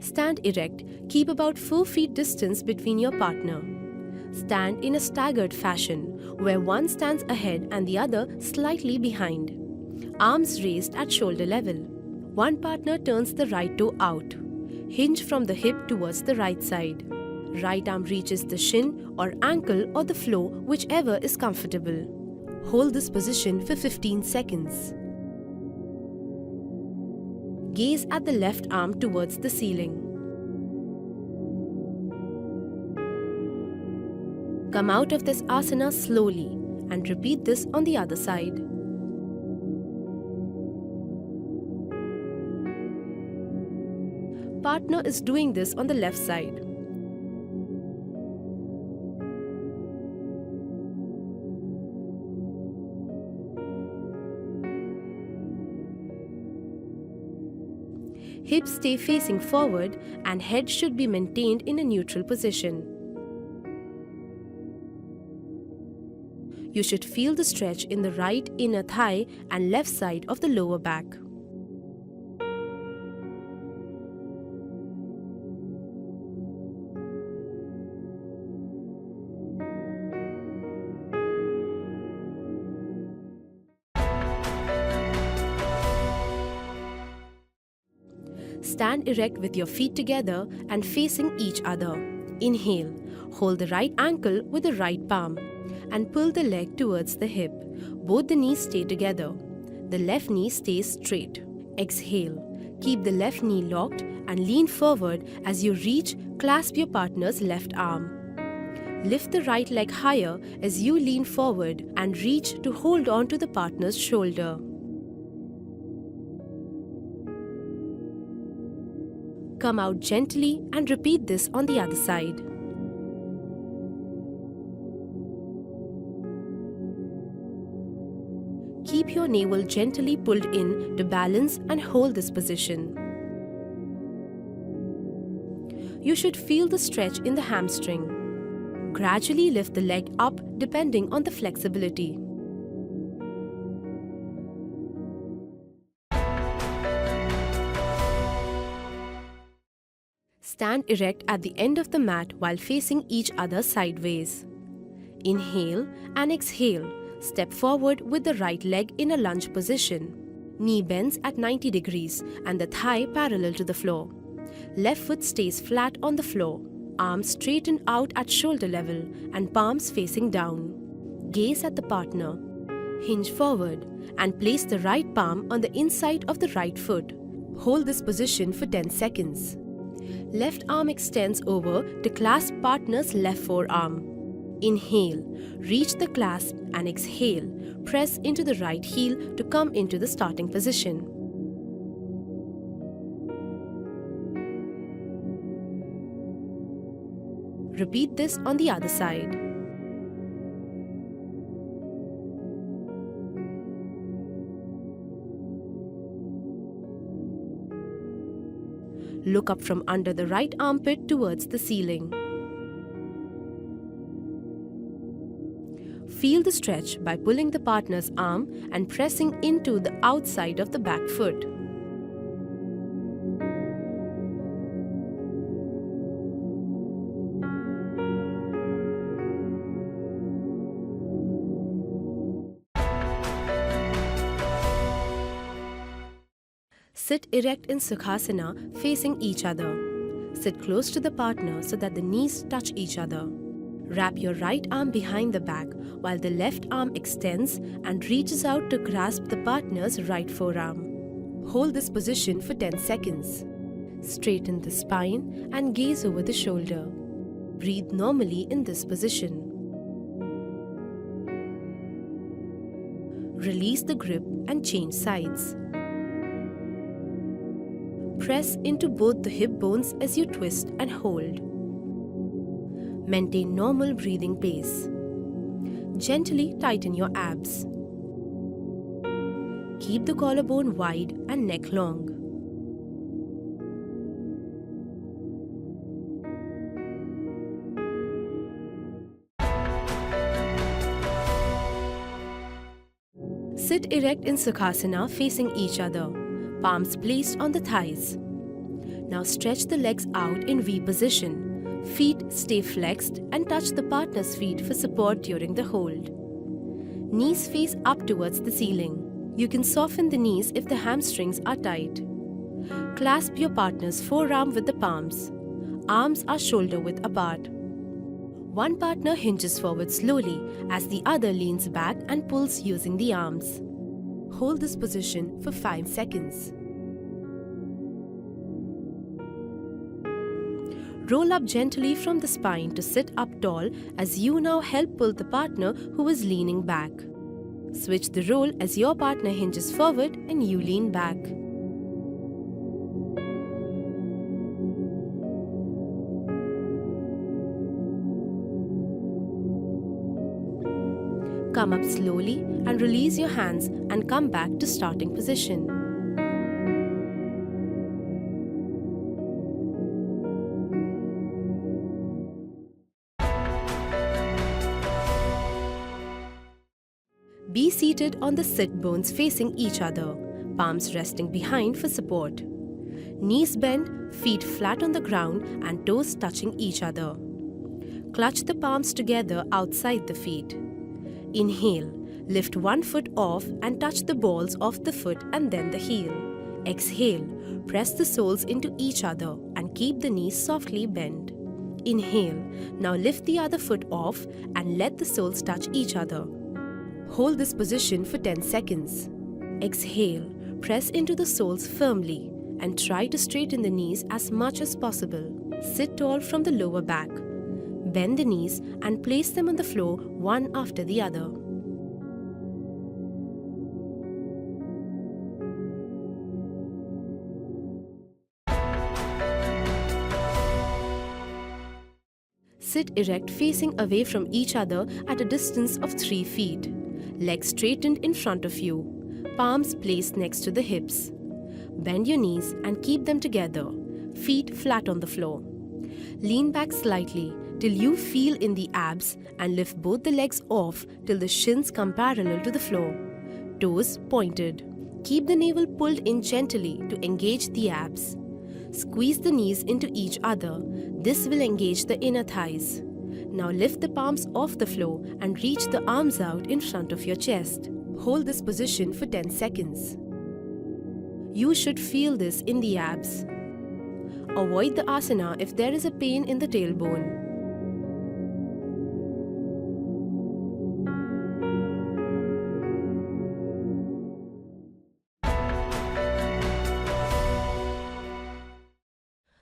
Stand erect. Keep about 4 feet distance between your partner. Stand in a staggered fashion, where one stands ahead and the other slightly behind. Arms raised at shoulder level. One partner turns the right toe out. Hinge from the hip towards the right side. Right arm reaches the shin or ankle or the floor, whichever is comfortable. Hold this position for 15 seconds. Gaze at the left arm towards the ceiling. Come out of this asana slowly and repeat this on the other side. Partner is doing this on the left side. Hips stay facing forward and head should be maintained in a neutral position. You should feel the stretch in the right inner thigh and left side of the lower back. Stand erect with your feet together and facing each other. Inhale. Hold the right ankle with the right palm and pull the leg towards the hip. Both the knees stay together. The left knee stays straight. Exhale. Keep the left knee locked and lean forward as you reach, clasp your partner's left arm. Lift the right leg higher as you lean forward and reach to hold on to the partner's shoulder. Come out gently and repeat this on the other side. Keep your navel gently pulled in to balance and hold this position. You should feel the stretch in the hamstring. Gradually lift the leg up depending on the flexibility. Stand erect at the end of the mat while facing each other sideways. Inhale and exhale. Step forward with the right leg in a lunge position. Knee bends at 90 degrees and the thigh parallel to the floor. Left foot stays flat on the floor. Arms straighten out at shoulder level and palms facing down. Gaze at the partner. Hinge forward and place the right palm on the inside of the right foot. Hold this position for 10 seconds. Left arm extends over to clasp partner's left forearm. Inhale, reach the clasp and exhale. Press into the right heel to come into the starting position. Repeat this on the other side. Look up from under the right armpit towards the ceiling. Feel the stretch by pulling the partner's arm and pressing into the outside of the back foot. Sit erect in Sukhasana facing each other. Sit close to the partner so that the knees touch each other. Wrap your right arm behind the back while the left arm extends and reaches out to grasp the partner's right forearm. Hold this position for 10 seconds. Straighten the spine and gaze over the shoulder. Breathe normally in this position. Release the grip and change sides. Press into both the hip bones as you twist and hold. Maintain normal breathing pace. Gently tighten your abs. Keep the collarbone wide and neck long. Sit erect in Sukhasana facing each other, palms placed on the thighs. Now stretch the legs out in V position. Feet stay flexed and touch the partner's feet for support during the hold. Knees face up towards the ceiling. You can soften the knees if the hamstrings are tight. Clasp your partner's forearm with the palms. Arms are shoulder width apart. One partner hinges forward slowly as the other leans back and pulls using the arms. Hold this position for 5 seconds. Roll up gently from the spine to sit up tall as you now help pull the partner who is leaning back. Switch the role as your partner hinges forward and you lean back. Come up slowly and release your hands and come back to starting position. Be seated on the sit bones facing each other, palms resting behind for support. Knees bent, feet flat on the ground and toes touching each other. Clutch the palms together outside the feet. Inhale, lift one foot off and touch the balls of the foot and then the heel. Exhale, press the soles into each other and keep the knees softly bent. Inhale, now lift the other foot off and let the soles touch each other. Hold this position for 10 seconds. Exhale, press into the soles firmly and try to straighten the knees as much as possible. Sit tall from the lower back. Bend the knees and place them on the floor one after the other. Sit erect facing away from each other at a distance of 3 feet. Legs straightened in front of you. Palms placed next to the hips. Bend your knees and keep them together. Feet flat on the floor. Lean back slightly till you feel in the abs and lift both the legs off till the shins come parallel to the floor. Toes pointed. Keep the navel pulled in gently to engage the abs. Squeeze the knees into each other. This will engage the inner thighs. Now lift the palms off the floor and reach the arms out in front of your chest. Hold this position for 10 seconds. You should feel this in the abs. Avoid the asana if there is a pain in the tailbone.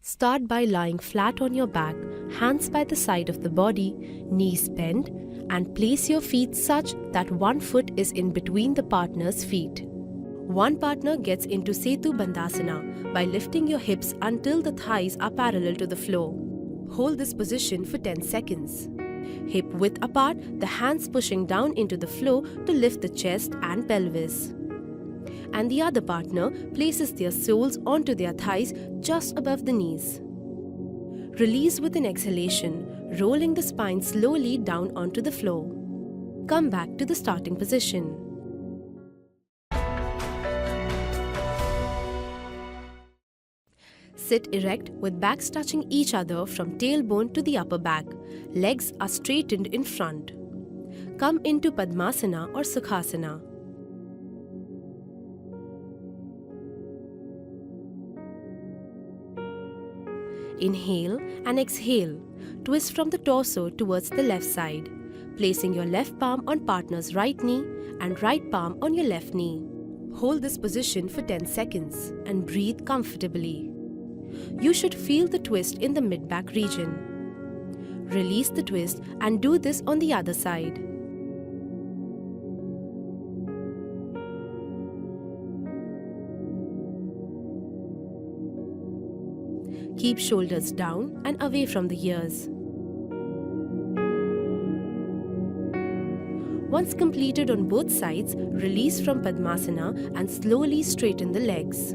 Start by lying flat on your back, hands by the side of the body, knees bent, and place your feet such that one foot is in between the partner's feet. One partner gets into Setu Bandhasana by lifting your hips until the thighs are parallel to the floor. Hold this position for 10 seconds. Hip width apart, the hands pushing down into the floor to lift the chest and pelvis. And the other partner places their soles onto their thighs just above the knees. Release with an exhalation, rolling the spine slowly down onto the floor. Come back to the starting position. Sit erect with backs touching each other from tailbone to the upper back. Legs are straightened in front. Come into Padmasana or Sukhasana. Inhale and exhale. Twist from the torso towards the left side, placing your left palm on partner's right knee and right palm on your left knee. Hold this position for 10 seconds and breathe comfortably. You should feel the twist in the mid-back region. Release the twist and do this on the other side. Keep shoulders down and away from the ears. Once completed on both sides, release from Padmasana and slowly straighten the legs.